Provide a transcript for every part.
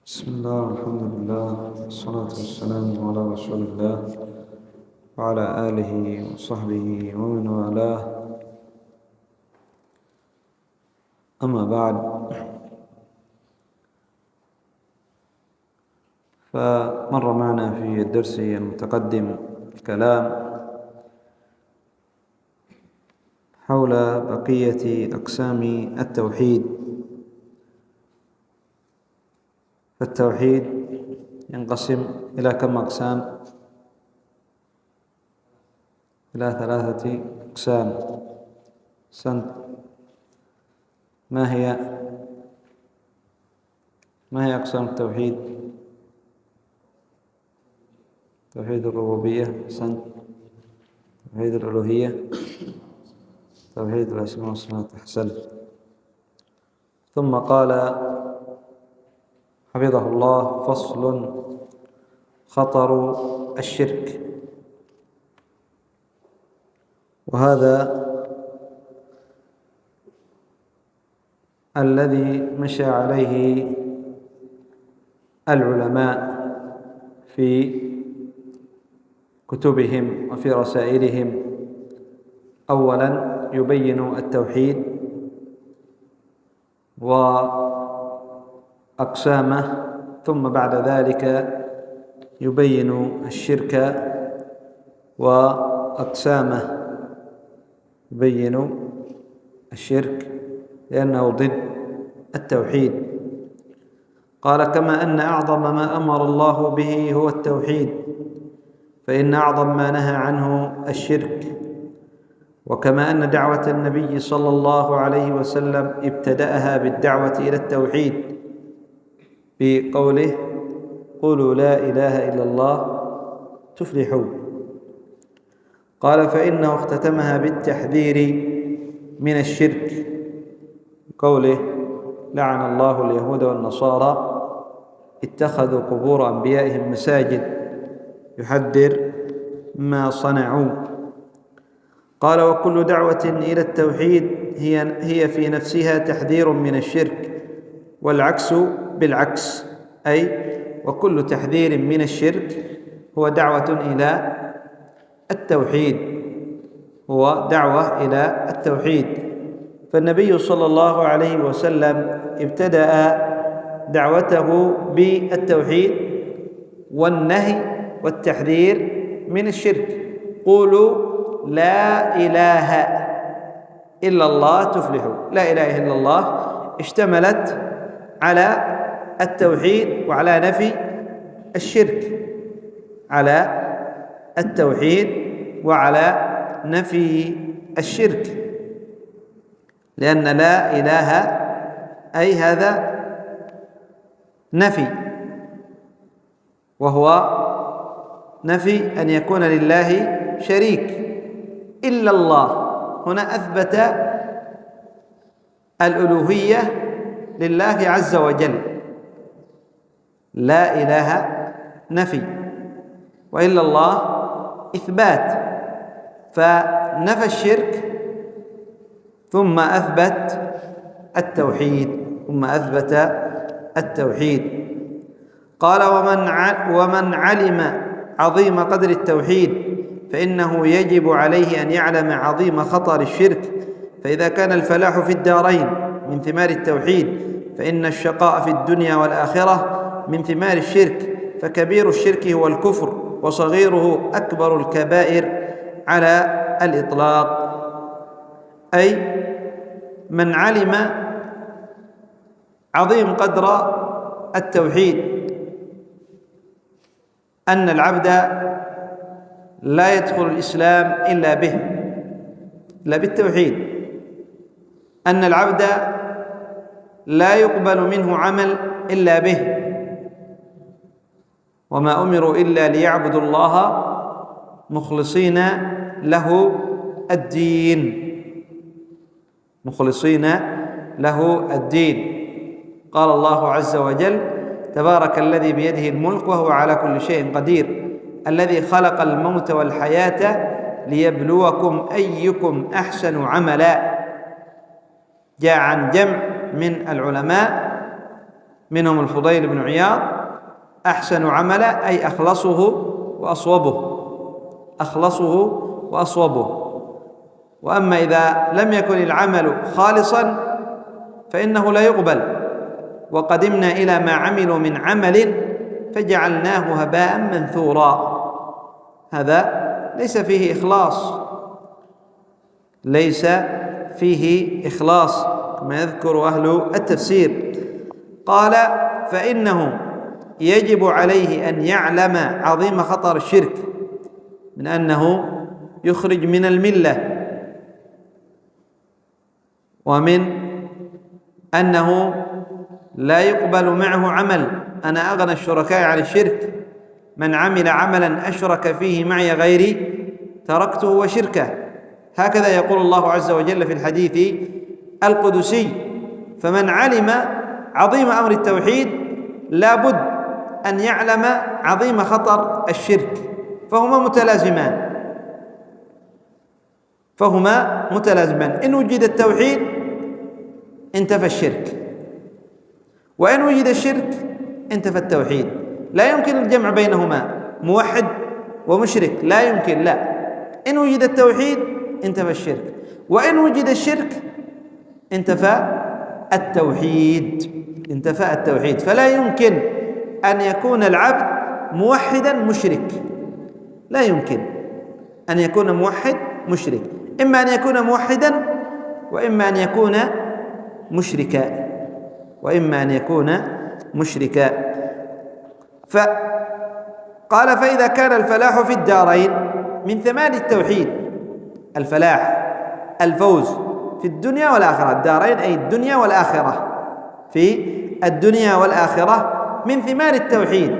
بسم الله والحمد لله والصلاة والسلام على رسول الله وعلى آله وصحبه ومن والاه. أما بعد، فمر معنا في الدرس المتقدم الكلام حول بقية أقسام التوحيد. فالتوحيد ينقسم إلى كم أقسام؟ إلى 3 أقسام. ما هي أقسام التوحيد؟ توحيد الربوبية، توحيد الألوهية، توحيد الأسماء والصفات. أحسنت. ثم قال حفظه الله: فصل: خطر الشرك. وهذا الذي مشى عليه العلماء في كتبهم وفي رسائلهم. أولا يبين التوحيد وأقسامه، ثم بعد ذلك يبين الشرك وأقسامه. يبين الشرك لأنه ضد التوحيد. قال: كما أن أعظم ما أمر الله به هو التوحيد، فإن أعظم ما نهى عنه الشرك. وكما أن دعوة النبي صلى الله عليه وسلم ابتدأها بالدعوة إلى التوحيد بقوله: قولوا لا إله إلا الله تفلحوا. قال: فإنه اختتمها بالتحذير من الشرك بقوله: لعن الله اليهود والنصارى اتخذوا قبور أنبيائهم مساجد، يحذر ما صنعوا. قال: وكل دعوة إلى التوحيد هي في نفسها تحذير من الشرك، والعكس بالعكس، أي وكل تحذير من الشرك هو دعوة إلى التوحيد، هو دعوة إلى التوحيد. فالنبي صلى الله عليه وسلم ابتدأ دعوته بالتوحيد والنهي والتحذير من الشرك. قولوا لا إله إلا الله تفلحوا. لا إله إلا الله اشتملت على التوحيد وعلى نفي الشرك، على التوحيد وعلى نفي الشرك، لأن لا إله أي هذا نفي، وهو نفي أن يكون لله شريك. إلا الله هنا أثبت الألوهية لله عز وجل. لا إله نفي، وإلا الله إثبات، فنفى الشرك ثم أثبت التوحيد. قال: ومن علم عظيم قدر التوحيد فإنه يجب عليه أن يعلم عظيم خطر الشرك. فإذا كان الفلاح في الدارين من ثمار التوحيد، فإن الشقاء في الدنيا والآخرة من ثمار الشرك. فكبير الشرك هو الكفر، وصغيره أكبر الكبائر على الإطلاق. أي من علم عظيم قدر التوحيد، أن العبد لا يدخل الإسلام إلا به، لا بالتوحيد، أن العبد لا يقبل منه عمل إلا به، وما أمروا إلا ليعبدوا الله مخلصين له الدين. قال الله عز وجل: تبارك الذي بيده الملك وهو على كل شيء قدير، الذي خلق الموت والحياة ليبلوكم أيكم أحسن عملا. جاء عن جمع من العلماء منهم الفضيل بن عياض: أحسن عملا أي أخلصه وأصوبه، أخلصه وأصوبه. وأما إذا لم يكن العمل خالصا فإنه لا يقبل. وقدمنا إلى ما عملوا من عمل فجعلناه هباء منثورا. هذا ليس فيه إخلاص، ليس فيه إخلاص كما يذكر أهل التفسير. قال: فإنه يجب عليه أن يعلم عظيم خطر الشرك، من أنه يخرج من الملة، ومن أنه لا يقبل معه عمل. أنا أغنى الشركاء عن الشرك، من عمل عملا أشرك فيه معي غيري تركته وشركه. هكذا يقول الله عز وجل في الحديث القدسي: فمن علم عظيم أمر التوحيد لا بد أن يعلم عظيم خطر الشرك، فهما متلازمان. إن وجد التوحيد انتفى الشرك، وإن وجد الشرك انتفى التوحيد. لا يمكن الجمع بينهما، موحد ومشرك، لا يمكن، لا. إن وجد التوحيد انتفى الشرك، وإن وجد الشرك انتفى التوحيد. فلا يمكن أن يكون العبد موحدا مشرك، لا يمكن أن يكون موحد مشرك. إما أن يكون موحدا، وإما أن يكون مشركا. فقال: فإذا كان الفلاح في الدارين من ثمار التوحيد، الفلاح الفوز في الدنيا والآخرة، الدارين أي الدنيا والآخرة، في الدنيا والآخرة من ثمار التوحيد.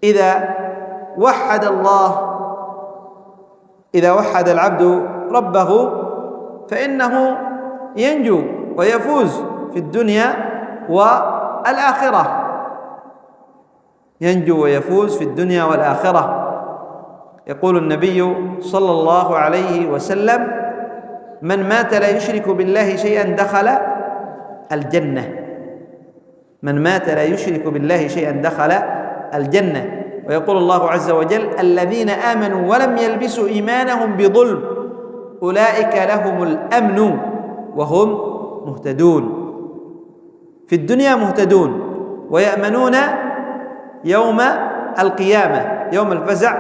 إذا وحد الله، إذا وحد العبد ربه فإنه ينجو ويفوز في الدنيا والآخرة، ينجو ويفوز في الدنيا والآخرة. يقول النبي صلى الله عليه وسلم: من مات لا يشرك بالله شيئا دخل الجنة. من مات لا يشرك بالله شيئا دخل الجنة. ويقول الله عز وجل: الذين آمنوا ولم يلبسوا إيمانهم بظلم أولئك لهم الأمن وهم مهتدون. في الدنيا مهتدون ويأمنون يوم القيامة، يوم الفزع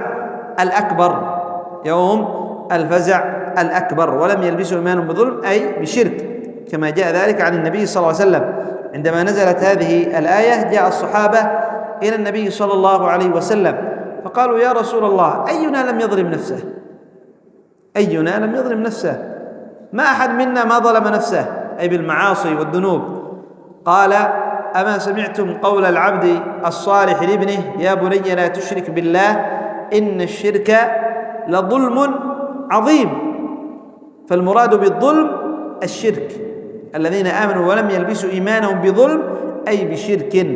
الأكبر، ولم يلبسوا إيمانهم بظلم أي بشرك، كما جاء ذلك عن النبي صلى الله عليه وسلم. عندما نزلت هذه الآية جاء الصحابة إلى النبي صلى الله عليه وسلم فقالوا: يا رسول الله، أينا لم يظلم نفسه؟ ما أحد منا ما ظلم نفسه، أي بالمعاصي والذنوب. قال: أما سمعتم قول العبد الصالح لابنه: يا بني لا تشرك بالله إن الشرك لظلم عظيم. فالمراد بالظلم الشرك. الذين آمنوا ولم يلبسوا إيمانهم بظلم أي بشرك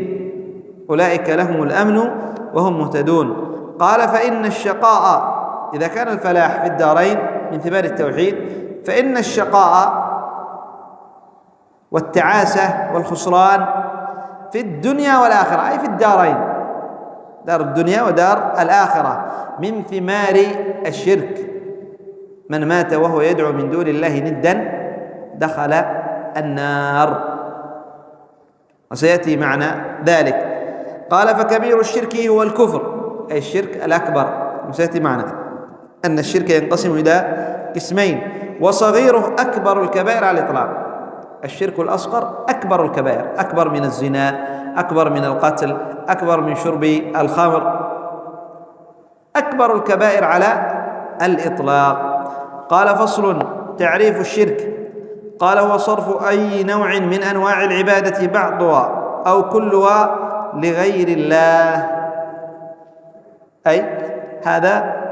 أولئك لهم الأمن وهم مهتدون. قال: فإن الشقاء، إذا كان الفلاح في الدارين من ثمار التوحيد، فإن الشقاء والتعاسة والخسران في الدنيا والآخرة، أي في الدارين، دار الدنيا ودار الآخرة، من ثمار الشرك. من مات وهو يدعو من دون الله ندا دخل النار، وسيأتي معنى ذلك. قال: فكبير الشرك هو الكفر، أي الشرك الأكبر، وسيأتي معنى أن الشرك ينقسم إلى قسمين: وصغيره أكبر الكبائر على الإطلاق. الشرك الأصغر أكبر الكبائر، أكبر من الزنا، أكبر من القتل، أكبر من شرب الخمر، أكبر الكبائر على الإطلاق. قال: فصل: تعريف الشرك. قال: هو صرف أي نوع من أنواع العبادة بعضها أو كلها لغير الله، أي هذا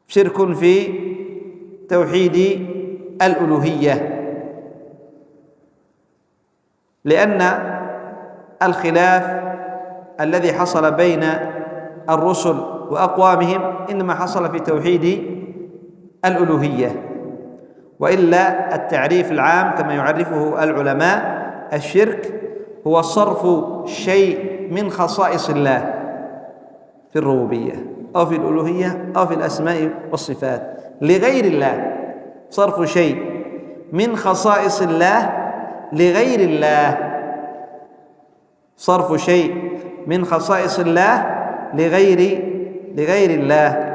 شرك في توحيد الألوهية، لأن الخلاف الذي حصل بين الرسل وأقوامهم إنما حصل في توحيد الألوهية. وإلا التعريف العام كما يعرفه العلماء: الشرك هو صرف شيء من خصائص الله في الربوبية أو في الألوهية أو في الأسماء والصفات لغير الله، صرف شيء من خصائص الله لغير الله، صرف شيء من خصائص الله لغير الله.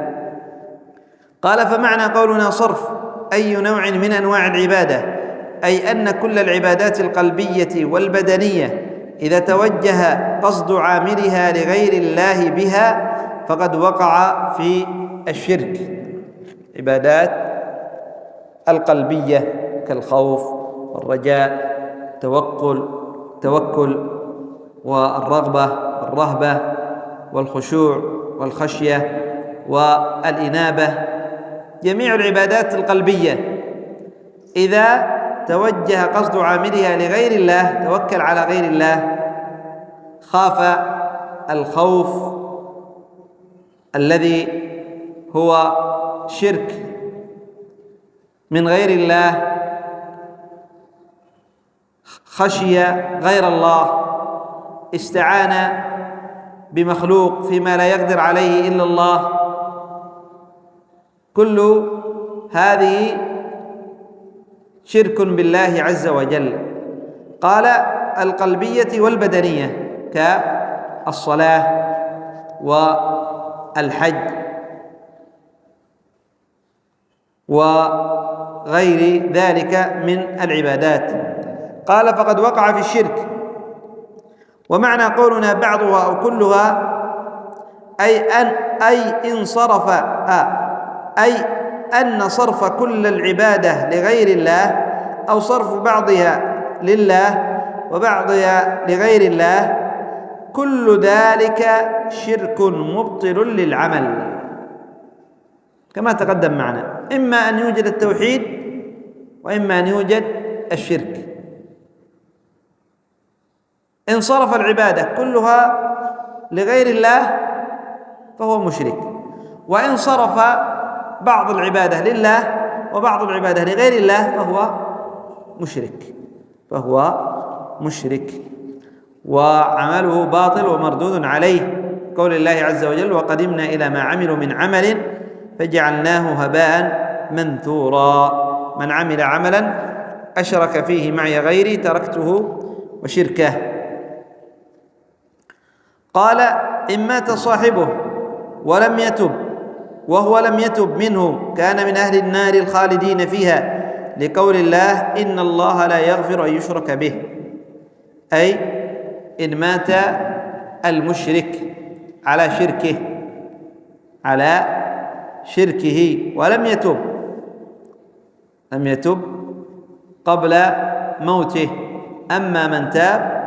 قال: فمعنى قولنا صرف أي نوع من أنواع العبادة، أي أن كل العبادات القلبية والبدنية إذا توجه قصد عاملها لغير الله بها فقد وقع في الشرك. عبادات القلبية كالخوف والرجاء، توكل والرغبة والرهبة والخشوع والخشية والإنابة، جميع العبادات القلبية إذا توجه قصد عاملها لغير الله، توكل على غير الله، خاف الخوف الذي هو شرك من غير الله، خشي غير الله، استعان بمخلوق فيما لا يقدر عليه إلا الله، كل هذه شرك بالله عز وجل. قال: القلبية والبدنية كالصلاة والحج وغير ذلك من العبادات. قال: فقد وقع في الشرك. ومعنى قولنا بعضها أو كلها أي أن صرف كل العبادة لغير الله أو صرف بعضها لله وبعضها لغير الله، كل ذلك شرك مبطل للعمل كما تقدم معنا، إما أن يوجد التوحيد وإما أن يوجد الشرك. إن صرف العبادة كلها لغير الله فهو مشرك، وإن صرف بعض العبادة لله وبعض العبادة لغير الله فهو مشرك وعمله باطل ومردود عليه. قول الله عز وجل: وقدمنا إلى ما عملوا من عمل فجعلناه هباء منثورا. من عمل عملا أشرك فيه معي غيري تركته وشركه. قال: إن مات صاحبه ولم يتب وهو لم يتب منه كان من أهل النار الخالدين فيها، لقول الله: إن الله لا يغفر أن يشرك به. أي إن مات المشرك على شركه ولم يتب قبل موته، أما من تاب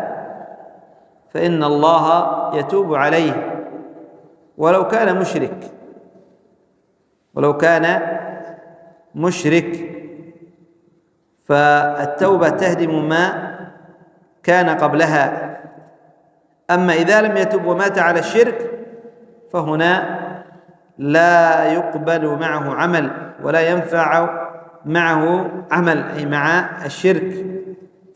فإن الله يتوب عليه ولو كان مشرك، فالتوبة تهدم ما كان قبلها. أما إذا لم يتب ومات على الشرك فهنا لا يقبل معه عمل ولا ينفع معه عمل، أي مع الشرك،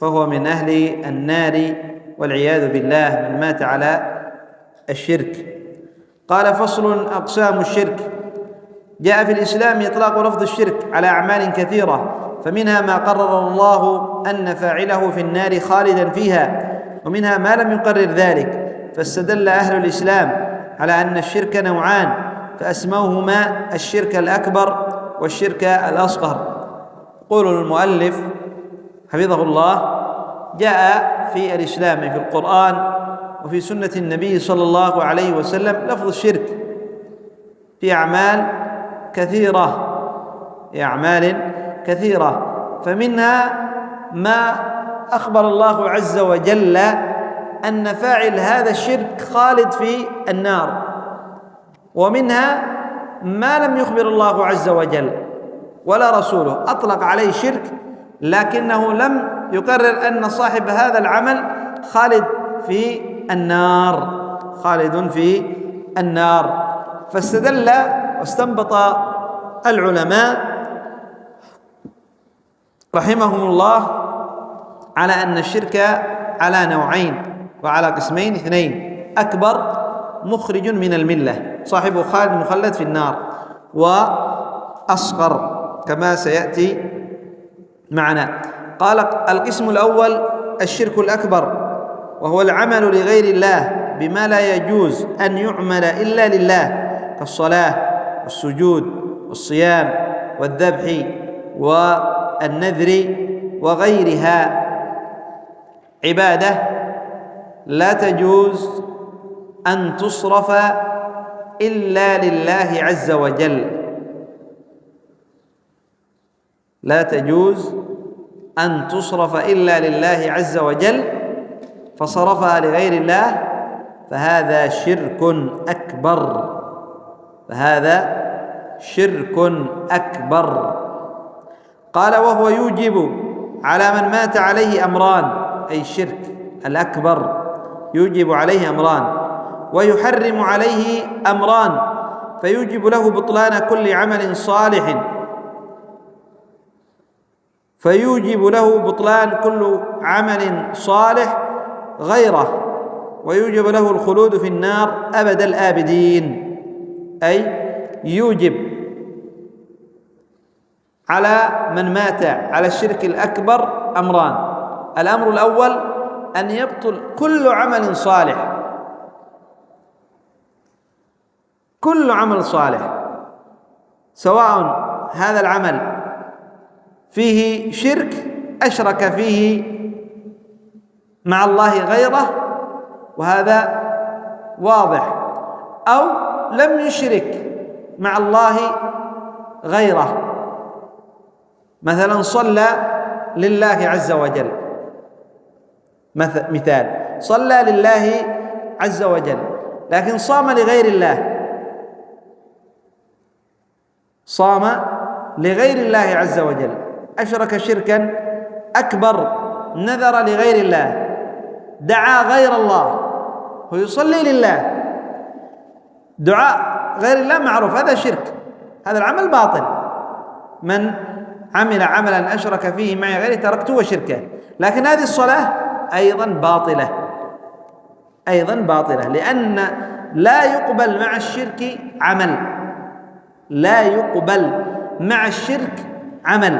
فهو من أهل النار والعياذ بالله من مات على الشرك. قال: فصل: أقسام الشرك. جاء في الإسلام إطلاق لفظ الشرك على أعمال كثيرة، فمنها ما قرر الله أن فاعله في النار خالدا فيها، ومنها ما لم يقرر ذلك، فاستدل أهل الإسلام على أن الشرك نوعان، فأسموهما الشرك الأكبر والشرك الأصغر. يقول المؤلف حفظه الله: جاء في الإسلام في القرآن وفي سنة النبي صلى الله عليه وسلم لفظ الشرك في أعمال كثيرة، فمنها ما أخبر الله عز وجل أن فاعل هذا الشرك خالد في النار، ومنها ما لم يخبر الله عز وجل ولا رسوله، أطلق عليه شرك لكنه لم يقرر أن صاحب هذا العمل خالد في النار. فاستدل واستنبط العلماء رحمهم الله على أن الشرك على نوعين وعلى قسمين اثنين: أكبر مخرج من الملة صاحبه خالد مخلد في النار، وأصغر كما سيأتي معنا. قال: القسم الأول الشرك الأكبر، وهو العمل لغير الله بما لا يجوز أن يعمل إلا لله، كالصلاة والسجود والصيام والذبح والنذر وغيرها، عبادة لا تجوز أن تصرف إلا لله عز وجل، لا تجوز أن تصرف إلا لله عز وجل، فصرفها لغير الله فهذا شرك أكبر، فهذا شرك أكبر. قال: وهو يوجب على من مات عليه أمران، أي الشرك الأكبر يوجب عليه أمران، ويحرم عليه أمران، فيوجب له بطلان كل عمل صالح، فيوجب له بطلان كل عمل صالح غيره، ويوجب له الخلود في النار أبد الآبدين. أي يوجب على من مات على الشرك الأكبر أمران: الأمر الأول أن يبطل كل عمل صالح، كل عمل صالح، سواء هذا العمل فيه شرك أشرك فيه مع الله غيره، وهذا واضح، أو لم يشرك مع الله غيره، مثلا صلى لله عز وجل، مثال صلى لله عز وجل لكن صام لغير الله، صام لغير الله عز وجل، أشرك شركا أكبر، نذر لغير الله، دعا غير الله، هو يصلي لله، دعاء غير الله معروف هذا شرك، هذا العمل باطل. من عمل عملا أشرك فيه معي غيره تركته وشركه. لكن هذه الصلاة أيضا باطلة، أيضا باطلة، لأن لا يقبل مع الشرك عمل، لا يقبل مع الشرك عمل.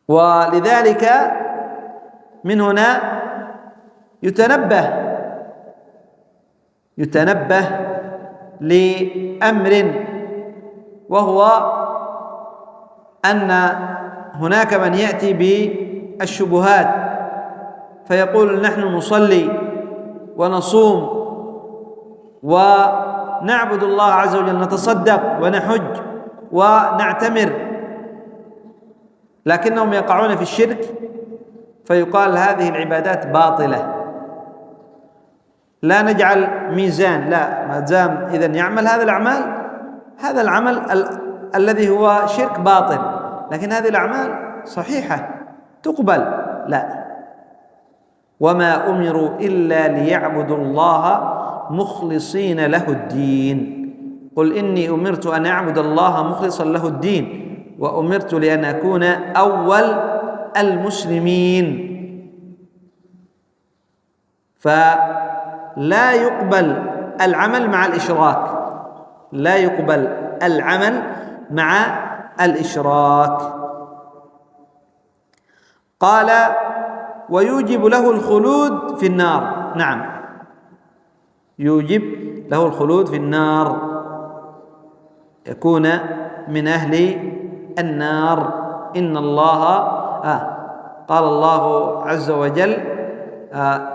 ولذلك من هنا يتنبه لأمر، وهو أن هناك من يأتي بالشبهات فيقول: نحن نصلي ونصوم ونعبد الله عز وجل، نتصدق ونحج ونعتمر، لكنهم يقعون في الشرك، فيقال هذه العبادات باطلة، لا نجعل ميزان، لا، ما دام إذن يعمل هذا الأعمال، هذا العمل الذي هو شرك باطل، لكن هذه الأعمال صحيحة تقبل، لا. وما أمروا إلا ليعبدوا الله مخلصين له الدين، قل إني أمرت أن أعبد الله مخلصا له الدين وأمرت لأن أكون أول المسلمين. فلا يقبل العمل مع الإشراك، لا يقبل العمل مع الإشراك. قال: ويوجب له الخلود في النار، نعم، يوجب له الخلود في النار، يكون من أهل النار. إن الله قال الله عز وجل: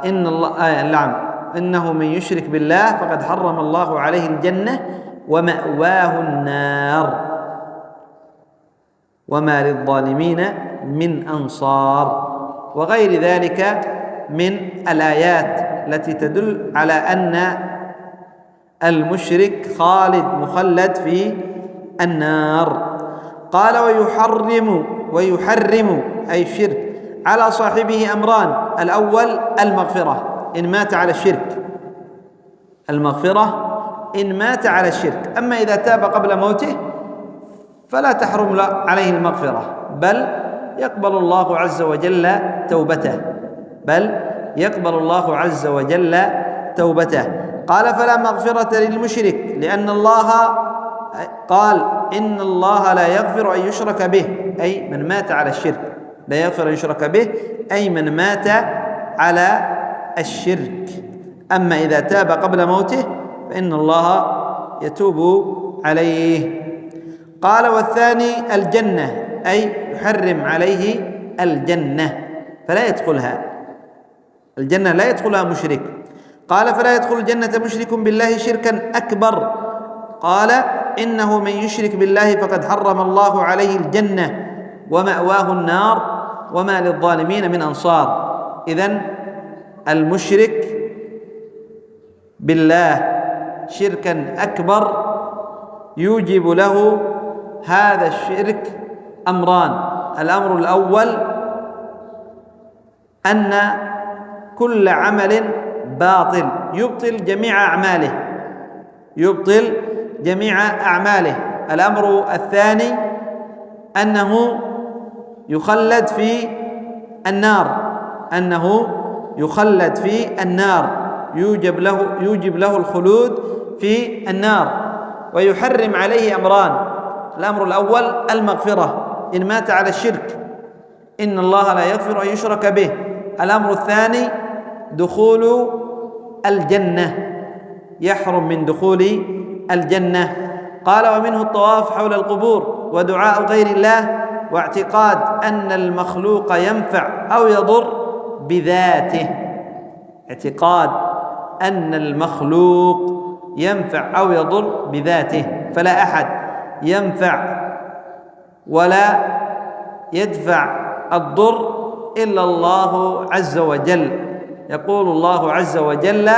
إن الله نعم، إنه من يشرك بالله فقد حرم الله عليه الجنة ومأواه النار وما للظالمين من أنصار، وغير ذلك من الآيات التي تدل على أن المشرك خالد مخلد في النار. قال: ويحرم أي الشرك على صاحبه أمران: الأول المغفرة إن مات على الشرك، المغفرة إن مات على الشرك، أما إذا تاب قبل موته فلا تحرم عليه المغفرة، بل يقبل الله عز وجل توبته، قال: فلا مغفرة للمشرك، لأن الله قال: إن الله لا يغفر أن يشرك به، أي من مات على الشرك، لا يغفر أن يشرك به أي من مات على الشرك. أما إذا تاب قبل موته فإن الله يتوب عليه. قال: والثاني الجنة، أي يحرم عليه الجنة فلا يدخلها، الجنة لا يدخلها مشرك. قال: فلا يدخل الجنة مشرك بالله شركا أكبر. قال: إنه من يشرك بالله فقد حرم الله عليه الجنة ومأواه النار وما للظالمين من أنصار. إذن المشرك بالله شركا أكبر يوجب له هذا الشرك أمران: الأمر الأول أن كل عمل باطل يبطل جميع أعماله. الأمر الثاني أنه يخلد في النار، يوجب له الخلود في النار، ويحرم عليه أمران: الأمر الأول المغفرة إن مات على الشرك، إن الله لا يغفر أن يشرك به. الأمر الثاني دخول الجنة، يحرم من دخول الجنة. قال: ومنه الطواف حول القبور ودعاء غير الله واعتقاد أن المخلوق ينفع أو يضر بذاته، فلا أحد ينفع ولا يدفع الضر إلا الله عز وجل. يقول الله عز وجل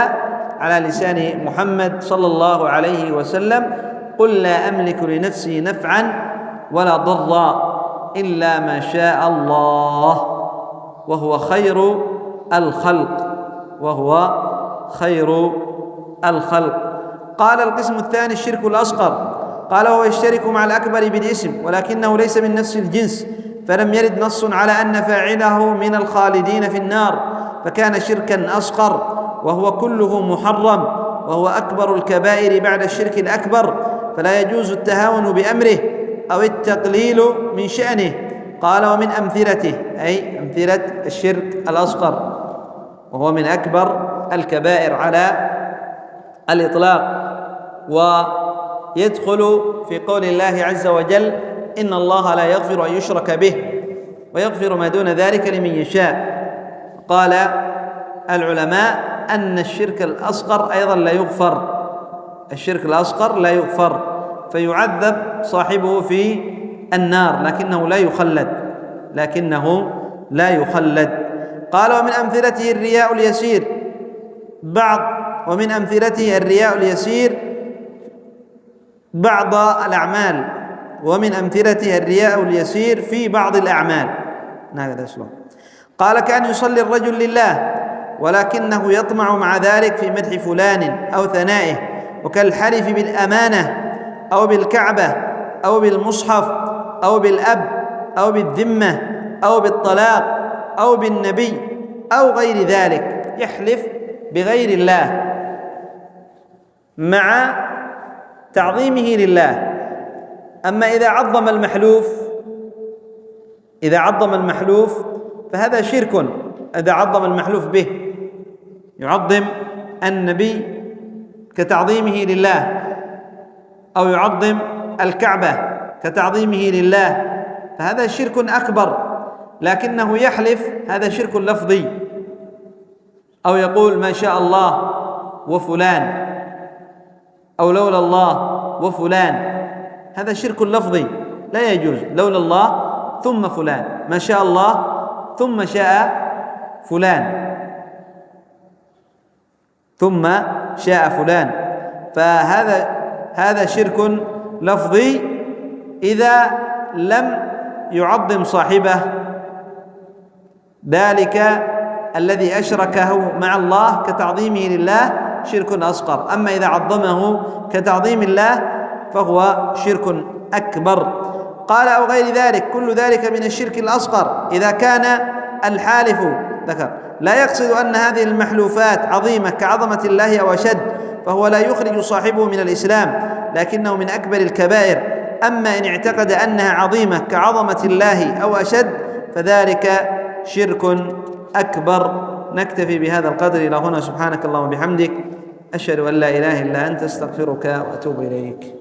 على لسان محمد صلى الله عليه وسلم: قل لا أملك لنفسي نفعا ولا ضرا إلا ما شاء الله وهو خير الخلق. قال: القسم الثاني الشرك الأصغر. قال: وهو يشترك مع الأكبر بالاسم ولكنه ليس من نفس الجنس، فلم يرد نص على أن فاعله من الخالدين في النار، فكان شركا أصغر وهو كله محرم، وهو أكبر الكبائر بعد الشرك الأكبر، فلا يجوز التهاون بأمره أو التقليل من شأنه. قال: ومن أمثلته، أي أمثلة الشرك الأصغر، وهو من أكبر الكبائر على الإطلاق، ويدخل في قول الله عز وجل: إن الله لا يغفر أن يشرك به ويغفر ما دون ذلك لمن يشاء. قال العلماء أن الشرك الأصغر أيضا لا يغفر، فيعذب صاحبه في النار لكنه لا يخلد. قال: ومن أمثلته الرياء اليسير بعض الأعمال، في بعض الأعمال. قال: كأن يصلي الرجل لله ولكنه يطمع مع ذلك في مدح فلان أو ثنائه، وكالحلف بالأمانة أو بالكعبة أو بالمصحف أو بالأب أو بالذمة أو بالطلاق أو بالنبي أو غير ذلك، يحلف بغير الله مع تعظيمه لله. أما إذا عظم المحلوف فهذا شرك. إذا عظم المحلوف به، يعظم النبي كتعظيمه لله، أو يعظم الكعبة كتعظيمه لله، فهذا شرك أكبر، لكنه يحلف، هذا شرك لفظي، أو يقول ما شاء الله وفلان، أو لولا الله وفلان، هذا شرك لفظي لا يجوز. لولا الله ثم فلان، ما شاء الله ثم شاء فلان، فهذا شرك لفظي إذا لم يعظم صاحبه ذلك الذي أشركه مع الله كتعظيمه لله، شرك أصغر. أما إذا عظمه كتعظيم الله فهو شرك أكبر. قال أو غير ذلك، كل ذلك من الشرك الأصغر إذا كان الحالف ذكر لا يقصد أن هذه المحلوفات عظيمة كعظمة الله أو أشد، فهو لا يخرج صاحبه من الإسلام، لكنه من أكبر الكبائر. أما إن اعتقد أنها عظيمة كعظمة الله أو أشد فذلك شرك أكبر. نكتفي بهذا القدر إلى هنا. سبحانك اللهم وبحمدك، أشهد أن لا إله إلا أنت، أستغفرك وأتوب إليك.